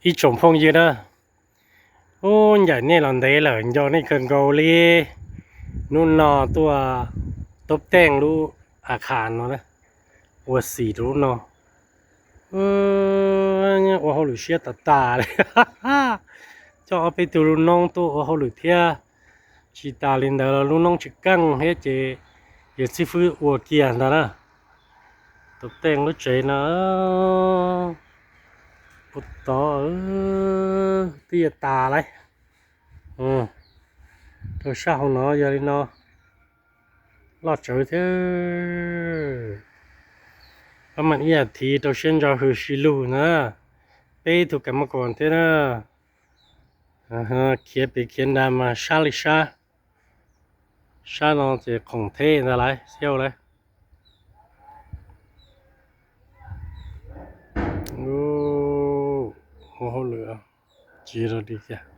ít trồng phong gì đó ô giờ này lần đấy là do này cần cầu liนู่น nọ ตัวตบแต่งรูอาคารเนาะนะว่าสีรูเนาะเนี่ยว่าเขาหลุดเชี่ยตาเลยจะเอาไปดูน้องตัวว่าเขาหลุดเทียชีตาลินเดอร์ลูกน้องชิกังเฮ้เจอย่าซิฟื้นวัวเกียร์นะตบแต่งรถเจนะปุตตอเตี้ยตาเลยตัวเช่าเนาะอย่าลินเนาะลอดเจอเถอะประมาณนี้ทีตัวเช่นจะคือชิลูนะไปถูกกันมาก่อนเถอะนะเขียนไปเขียนดามาชาลิชาเนาะจะของเท่อะไรเซี่ยวเลยโอ้โหเหลือจีรดีจ้ะ